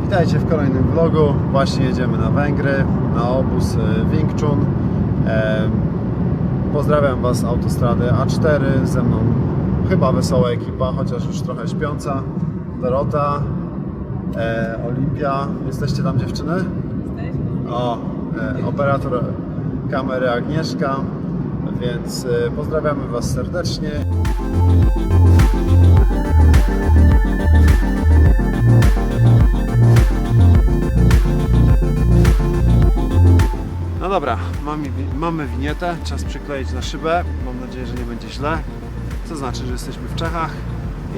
Witajcie w kolejnym vlogu. Właśnie jedziemy na Węgry, na obóz Wing Chun. Pozdrawiam Was z autostrady A4. Ze mną chyba wesoła ekipa, chociaż już trochę śpiąca. Dorota, Olimpia. Jesteście tam, dziewczyny? O, operator kamery Agnieszka. Więc pozdrawiamy Was serdecznie. No dobra, mamy winietę, czas przykleić na szybę. Mam nadzieję, że nie będzie źle. Co znaczy, że jesteśmy w Czechach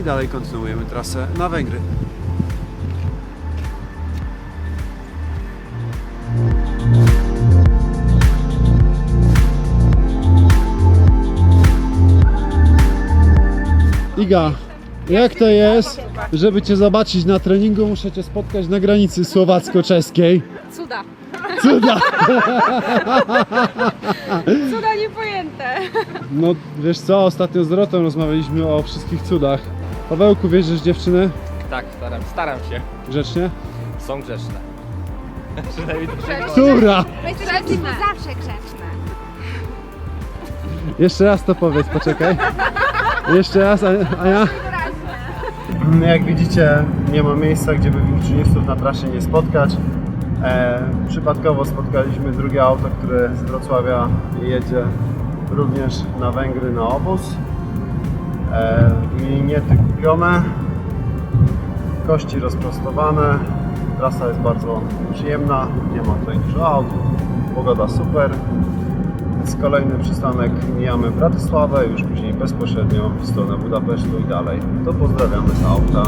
i dalej kontynuujemy trasę na Węgry. Iga, jak to jest, żeby Cię zobaczyć na treningu, muszę Cię spotkać na granicy słowacko-czeskiej? Cuda. Cuda! Cuda niepojęte. No wiesz co, ostatnio z Dorotą rozmawialiśmy o wszystkich cudach. Pawełku, wierzysz dziewczyny? Tak, staram się. Grzecznie? Są grzeczne. Która? Grzeczne. Zawsze grzeczne. Jeszcze raz to powiedz, poczekaj. Jeszcze raz, a ja? Jak widzicie, nie ma miejsca, gdzie by wingchunistów na trasie nie spotkać. Przypadkowo spotkaliśmy drugie auto, które z Wrocławia jedzie również na Węgry na obóz. Liniety kupione, kości rozprostowane, trasa jest bardzo przyjemna, nie ma tutaj dużo aut, pogoda super. Więc kolejny przystanek mijamy Bratysławę, już później bezpośrednio w stronę Budapesztu i dalej. To pozdrawiamy z auta.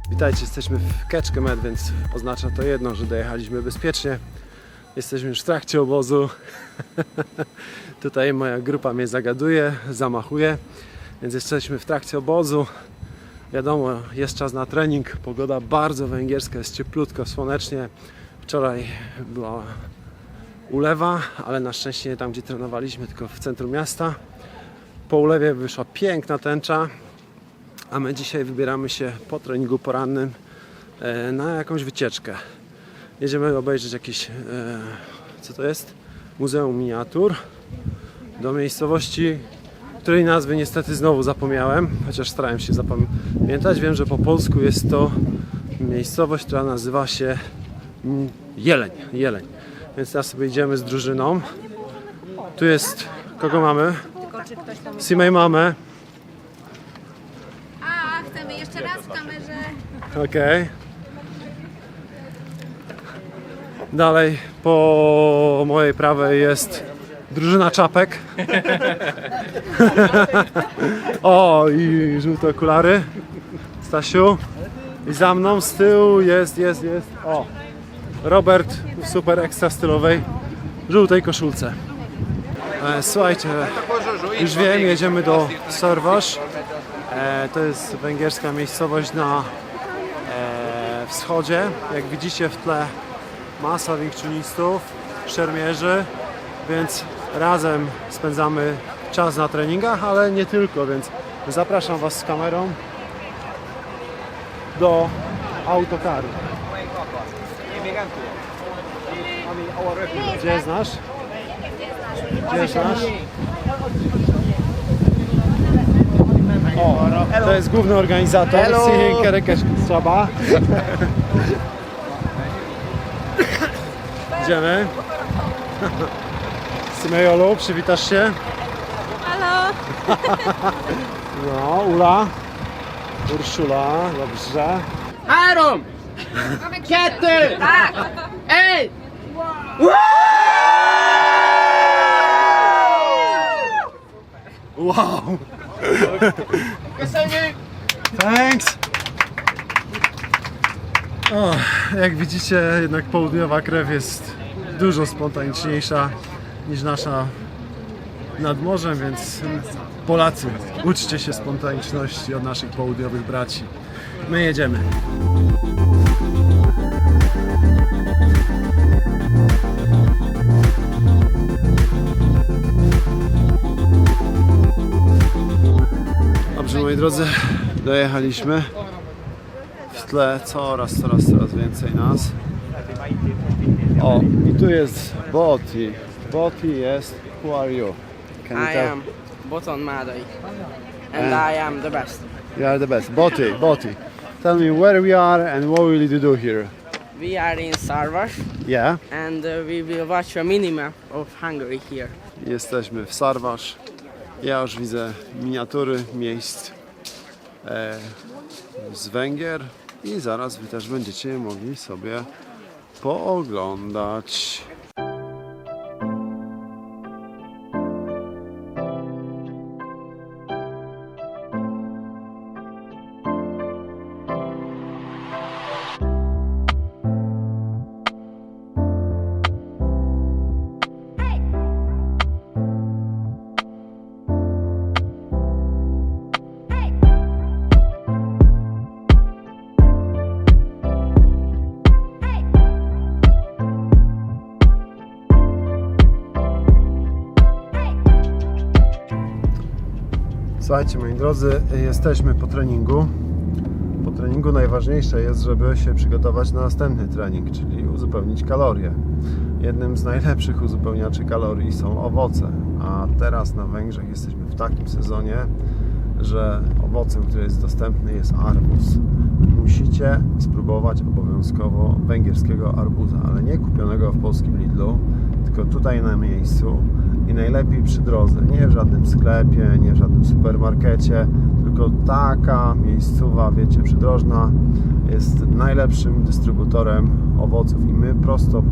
Witajcie, jesteśmy w Kecskemét, więc oznacza to jedno, że dojechaliśmy bezpiecznie. Jesteśmy już w trakcie obozu. Tutaj moja grupa mnie zagaduje, zamachuje, więc jesteśmy w trakcie obozu. Wiadomo, jest czas na trening, pogoda bardzo węgierska, jest cieplutko, słonecznie. Wczoraj była ulewa, ale na szczęście nie tam, gdzie trenowaliśmy, tylko w centrum miasta. Po ulewie wyszła piękna tęcza. A my dzisiaj wybieramy się po treningu porannym na jakąś wycieczkę. Jedziemy obejrzeć jakieś, co to jest? Muzeum Miniatur. Do miejscowości, której nazwy niestety znowu zapomniałem, chociaż starałem się zapamiętać. Wiem, że po polsku jest to miejscowość, która nazywa się Jeleń. Więc teraz sobie idziemy z drużyną. Tu jest, kogo mamy? Simej mamy. Chcemy jeszcze raz w kamerze. Okej. Dalej po mojej prawej jest drużyna czapek. O, i żółte okulary. Stasiu. I za mną z tyłu jest. O, Robert w super ekstra stylowej żółtej koszulce. Słuchajcie, już wiem, jedziemy do Szarvas. To jest węgierska miejscowość na wschodzie. Jak widzicie w tle masa wingchunistów, szermierzy, więc razem spędzamy czas na treningach, ale nie tylko, więc zapraszam Was z kamerą do autokaru. Gdzie jest nasz? Gdzie jest nasz? O, to jest główny organizator. Sihin Kerekes Trzeba. Idziemy. Simejolu, przywitasz się? Halo. No, Ula. Urszula, dobrze. Három! Kettő! Egy! Wow! Köszönjük! Thanks! O, jak widzicie, jednak południowa krew jest dużo spontaniczniejsza niż nasza nad morzem, więc Polacy, uczcie się spontaniczności od naszych południowych braci. My jedziemy. moi drodzy, dojechaliśmy. W tle coraz więcej nas. O, i tu jest Boti. Boti jest, who are you? Can you I tell? am Boton Madai, and I am the best. You are the best. Boti. Tell me where we are and what will you do here? We are in Sarvas, Yeah. and we will watch a minimap of Hungary here. Jesteśmy w Sarwasz. Ja już widzę miniatury miejsc z Węgier i zaraz wy też będziecie mogli sobie pooglądać. Słuchajcie, moi drodzy, jesteśmy po treningu. Po treningu najważniejsze jest, żeby się przygotować na następny trening, czyli uzupełnić kalorie. Jednym z najlepszych uzupełniaczy kalorii są owoce, a teraz na Węgrzech jesteśmy w takim sezonie, że owocem, który jest dostępny, jest arbuz. Musicie spróbować obowiązkowo węgierskiego arbuza, ale nie kupionego w polskim Lidlu, tylko tutaj na miejscu i najlepiej przy drodze. Nie w żadnym sklepie, nie w żadnym supermarkecie, tylko taka miejscowa, wiecie, przydrożna jest najlepszym dystrybutorem owoców i my prosto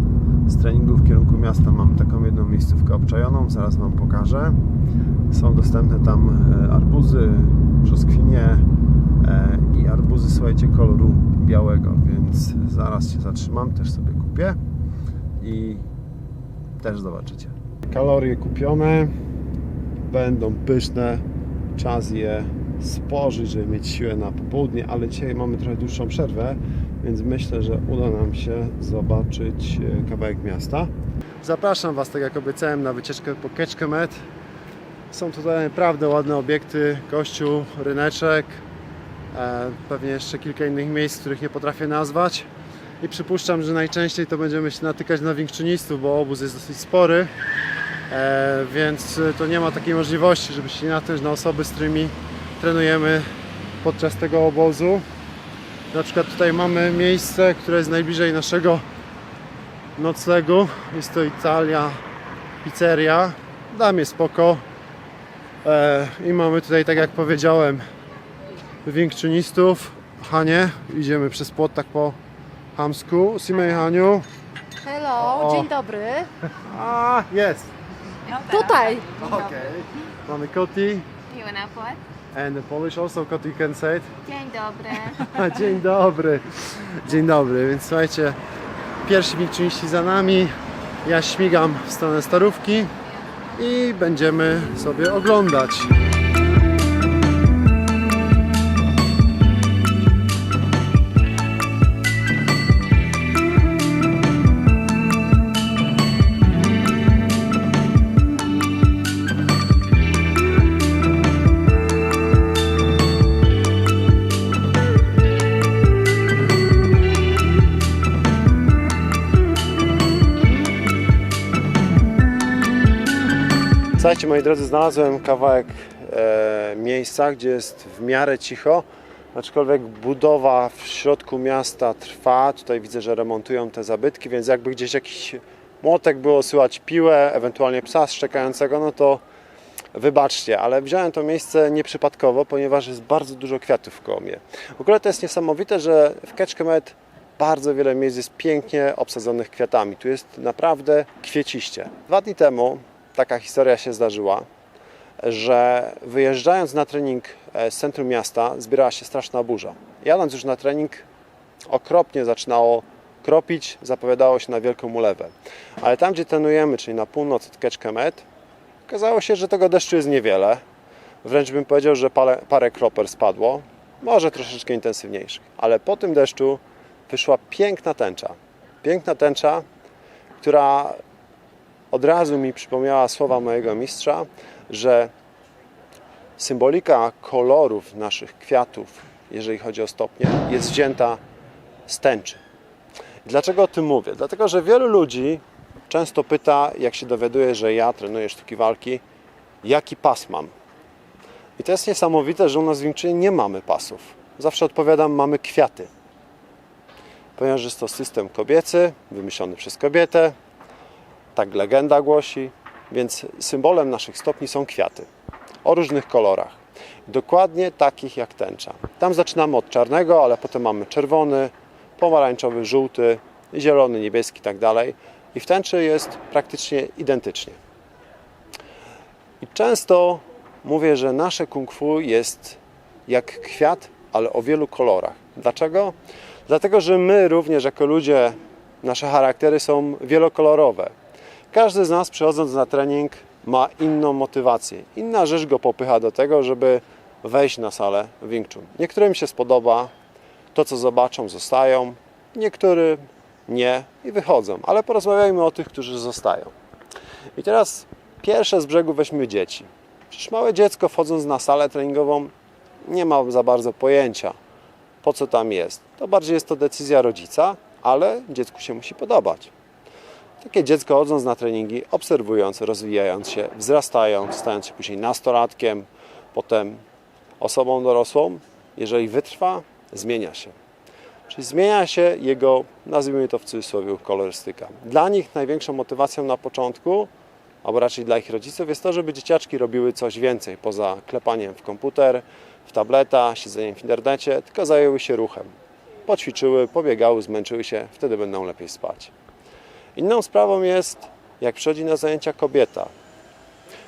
z treningu w kierunku miasta mamy taką jedną miejscówkę obczajoną, zaraz Wam pokażę. Są dostępne tam arbuzy, brzoskwinie i arbuzy, słuchajcie, koloru białego, więc zaraz się zatrzymam, też sobie kupię i też zobaczycie. Kalorie kupione, będą pyszne, czas je spożyć, żeby mieć siłę na popołudnie, ale dzisiaj mamy trochę dłuższą przerwę, więc myślę, że uda nam się zobaczyć kawałek miasta. Zapraszam Was, tak jak obiecałem, na wycieczkę po Kecskemét. Są tutaj naprawdę ładne obiekty, kościół, ryneczek, pewnie jeszcze kilka innych miejsc, których nie potrafię nazwać. I przypuszczam, że najczęściej to będziemy się natykać na większynistów, bo obóz jest dosyć spory, więc to nie ma takiej możliwości, żeby się natknąć na osoby, z którymi trenujemy podczas tego obozu. Na przykład tutaj mamy miejsce, które jest najbliżej naszego noclegu. Jest to Italia Pizzeria. Dam je spoko. I mamy tutaj, tak jak powiedziałem, większynistów. Hanie, idziemy przez płot tak po chamsku. Simej, Haniu. Hello, O. dzień dobry. A, jest. Tutaj. Okay. Mamy Koti. Miły napłat. And the Polish also, Koti can say it. Dzień dobry. Dzień dobry. Dzień dobry, więc słuchajcie, pierwsi większyści za nami. Ja śmigam w stronę Starówki i będziemy sobie oglądać. Słuchajcie, moi drodzy, znalazłem kawałek miejsca, gdzie jest w miarę cicho, aczkolwiek budowa w środku miasta trwa. Tutaj widzę, że remontują te zabytki, więc jakby gdzieś jakiś młotek było słychać piłę, ewentualnie psa szczekającego, no to wybaczcie, ale wziąłem to miejsce nieprzypadkowo, ponieważ jest bardzo dużo kwiatów koło mnie. W ogóle to jest niesamowite, że w Kecskemét bardzo wiele miejsc jest pięknie obsadzonych kwiatami. Tu jest naprawdę kwieciście. 2 dni temu taka historia się zdarzyła, że wyjeżdżając na trening z centrum miasta zbierała się straszna burza. Jadąc już na trening okropnie zaczynało kropić, zapowiadało się na wielką ulewę. Ale tam, gdzie trenujemy, czyli na północ od Kecskemét, okazało się, że tego deszczu jest niewiele. Wręcz bym powiedział, że parę kroper spadło, może troszeczkę intensywniejszych. Ale po tym deszczu wyszła piękna tęcza. Piękna tęcza, która od razu mi przypomniała słowa mojego mistrza, że symbolika kolorów naszych kwiatów, jeżeli chodzi o stopnie, jest wzięta z tęczy. Dlaczego o tym mówię? Dlatego, że wielu ludzi często pyta, jak się dowiaduje, że ja trenuję sztuki walki, jaki pas mam. I to jest niesamowite, że u nas w Wing Chunie nie mamy pasów. Zawsze odpowiadam, mamy kwiaty. Ponieważ jest to system kobiecy, wymyślony przez kobietę, tak legenda głosi, więc symbolem naszych stopni są kwiaty o różnych kolorach. Dokładnie takich jak tęcza. Tam zaczynamy od czarnego, ale potem mamy czerwony, pomarańczowy, żółty, zielony, niebieski i tak dalej. I w tęczy jest praktycznie identycznie. I często mówię, że nasze kung fu jest jak kwiat, ale o wielu kolorach. Dlaczego? Dlatego, że my również jako ludzie, nasze charaktery są wielokolorowe. Każdy z nas przychodząc na trening ma inną motywację. Inna rzecz go popycha do tego, żeby wejść na salę Wing Chun. Niektórym się spodoba to, co zobaczą, zostają. Niektórym nie i wychodzą. Ale porozmawiajmy o tych, którzy zostają. I teraz pierwsze z brzegu weźmy dzieci. Przecież małe dziecko wchodząc na salę treningową nie ma za bardzo pojęcia, po co tam jest. To bardziej jest to decyzja rodzica, ale dziecku się musi podobać. Takie dziecko chodząc na treningi, obserwując, rozwijając się, wzrastając, stając się później nastolatkiem, potem osobą dorosłą, jeżeli wytrwa, zmienia się. Czyli zmienia się jego, nazwijmy to w cudzysłowie, kolorystyka. Dla nich największą motywacją na początku, albo raczej dla ich rodziców, jest to, żeby dzieciaczki robiły coś więcej poza klepaniem w komputer, w tableta, siedzeniem w internecie, tylko zajęły się ruchem. Poćwiczyły, pobiegały, zmęczyły się, wtedy będą lepiej spać. Inną sprawą jest, jak przychodzi na zajęcia kobieta.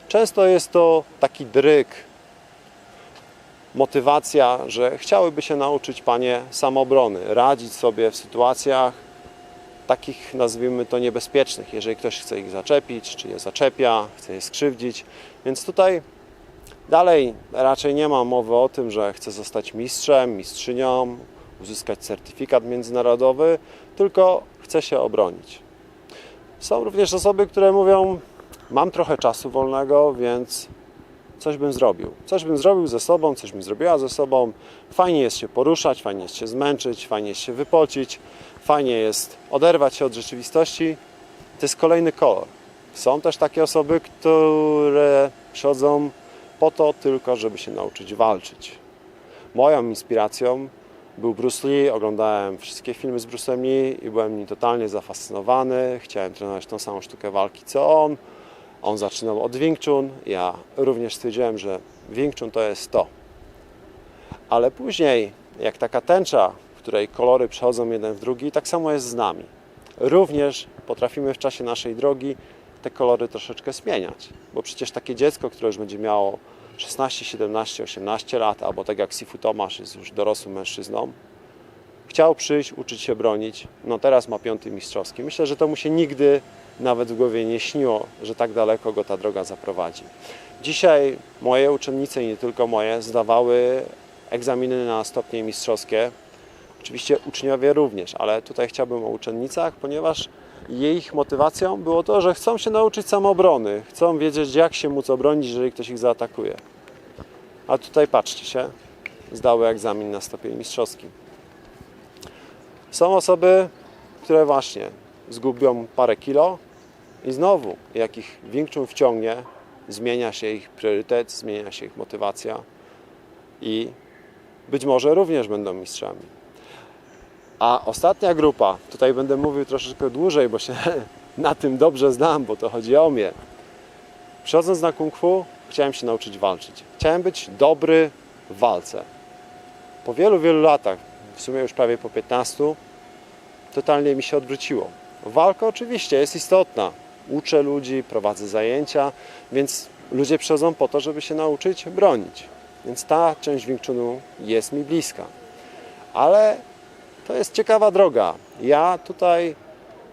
Często jest to taki dryg, motywacja, że chciałyby się nauczyć panie samoobrony, radzić sobie w sytuacjach takich, nazwijmy to, niebezpiecznych, jeżeli ktoś chce ich zaczepić, czy je zaczepia, chce je skrzywdzić. Więc tutaj dalej raczej nie ma mowy o tym, że chce zostać mistrzem, mistrzynią, uzyskać certyfikat międzynarodowy, tylko chce się obronić. Są również osoby, które mówią, mam trochę czasu wolnego, więc coś bym zrobił. Coś bym zrobił ze sobą, coś bym zrobiła ze sobą. Fajnie jest się poruszać, fajnie jest się zmęczyć, fajnie jest się wypocić, fajnie jest oderwać się od rzeczywistości. To jest kolejny kolor. Są też takie osoby, które przychodzą po to tylko, żeby się nauczyć walczyć. Moją inspiracją był Bruce Lee, oglądałem wszystkie filmy z Bruce'em Lee i byłem nim totalnie zafascynowany. Chciałem trenować tą samą sztukę walki co on. On zaczynał od Wing Chun, ja również stwierdziłem, że Wing Chun to jest to. Ale później, jak taka tęcza, w której kolory przechodzą jeden w drugi, tak samo jest z nami. Również potrafimy w czasie naszej drogi te kolory troszeczkę zmieniać. Bo przecież takie dziecko, które już będzie miało 16, 17, 18 lat, albo tak jak Sifu Tomasz jest już dorosłym mężczyzną, chciał przyjść, uczyć się bronić, no teraz ma 5. mistrzowski. Myślę, że to mu się nigdy nawet w głowie nie śniło, że tak daleko go ta droga zaprowadzi. Dzisiaj moje uczennice i nie tylko moje zdawały egzaminy na stopnie mistrzowskie. Oczywiście uczniowie również, ale tutaj chciałbym o uczennicach, ponieważ ich motywacją było to, że chcą się nauczyć samoobrony, chcą wiedzieć, jak się móc obronić, jeżeli ktoś ich zaatakuje. A tutaj patrzcie się, zdały egzamin na stopień mistrzowski. Są osoby, które właśnie zgubią parę kilo i znowu, jak ich Wing Chun wciągnie, zmienia się ich priorytet, zmienia się ich motywacja i być może również będą mistrzami. A ostatnia grupa, tutaj będę mówił troszeczkę dłużej, bo się na tym dobrze znam, bo to chodzi o mnie. Przychodząc na kung fu, chciałem się nauczyć walczyć. Chciałem być dobry w walce. Po wielu, wielu latach, w sumie już prawie po 15, totalnie mi się odwróciło. Walka oczywiście jest istotna. Uczę ludzi, prowadzę zajęcia, więc ludzie przychodzą po to, żeby się nauczyć bronić. Więc ta część Wing Chunu jest mi bliska. Ale to jest ciekawa droga. Ja tutaj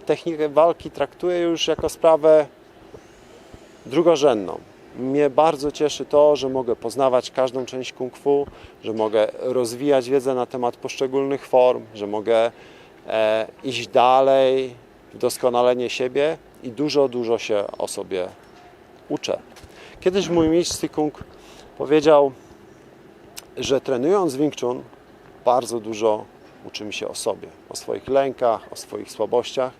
technikę walki traktuję już jako sprawę drugorzędną. Mnie bardzo cieszy to, że mogę poznawać każdą część kung fu, że mogę rozwijać wiedzę na temat poszczególnych form, że mogę iść dalej w doskonalenie siebie i dużo się o sobie uczę. Kiedyś mój mistrz Sikung powiedział, że trenując Wing Chun bardzo dużo uczymy się o sobie, o swoich lękach, o swoich słabościach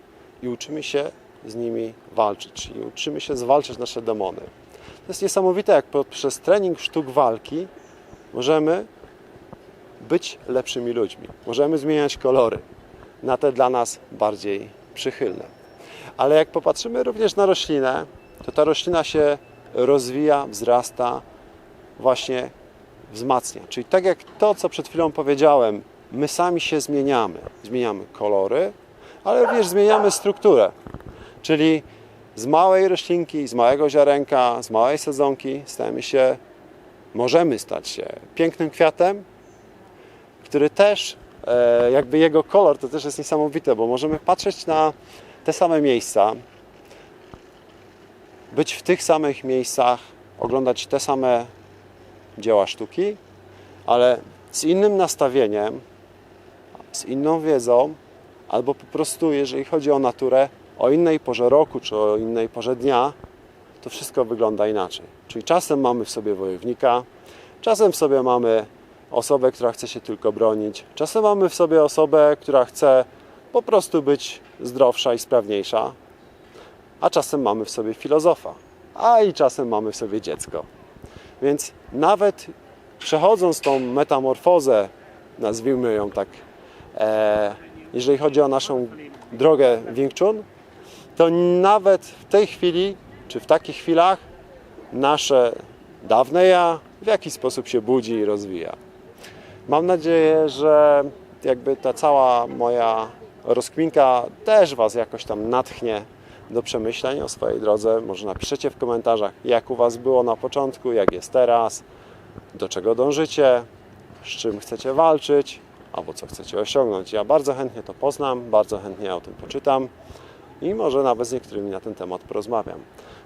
i uczymy się z nimi walczyć, czyli uczymy się zwalczać nasze demony. To jest niesamowite, jak poprzez trening sztuk walki możemy być lepszymi ludźmi. Możemy zmieniać kolory na te dla nas bardziej przychylne. Ale jak popatrzymy również na roślinę, to ta roślina się rozwija, wzrasta, właśnie wzmacnia. Czyli tak jak to, co przed chwilą powiedziałem, my sami się zmieniamy. Zmieniamy kolory, ale również zmieniamy strukturę. Czyli z małej roślinki, z małego ziarenka, z małej sadzonki możemy stać się pięknym kwiatem, który też, jakby jego kolor, to też jest niesamowite, bo możemy patrzeć na te same miejsca, być w tych samych miejscach, oglądać te same dzieła sztuki, ale z innym nastawieniem, z inną wiedzą, albo po prostu, jeżeli chodzi o naturę, o innej porze roku, czy o innej porze dnia, to wszystko wygląda inaczej. Czyli czasem mamy w sobie wojownika, czasem w sobie mamy osobę, która chce się tylko bronić, czasem mamy w sobie osobę, która chce po prostu być zdrowsza i sprawniejsza, a czasem mamy w sobie filozofa, a i czasem mamy w sobie dziecko. Więc nawet przechodząc tą metamorfozę, nazwijmy ją tak, jeżeli chodzi o naszą drogę Wing Chun, to nawet w tej chwili, czy w takich chwilach, nasze dawne ja w jakiś sposób się budzi i rozwija. Mam nadzieję, że jakby ta cała moja rozkminka też Was jakoś tam natchnie do przemyśleń o swojej drodze. Może napiszecie w komentarzach, jak u Was było na początku, jak jest teraz, do czego dążycie, z czym chcecie walczyć, albo co chcecie osiągnąć. Ja bardzo chętnie to poznam, bardzo chętnie o tym poczytam i może nawet z niektórymi na ten temat porozmawiam.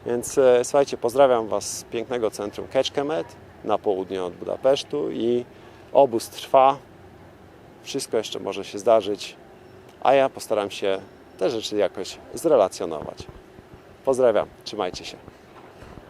Więc słuchajcie, pozdrawiam Was z pięknego centrum Kecskemét na południe od Budapesztu i obóz trwa. Wszystko jeszcze może się zdarzyć, a ja postaram się te rzeczy jakoś zrelacjonować. Pozdrawiam, trzymajcie się.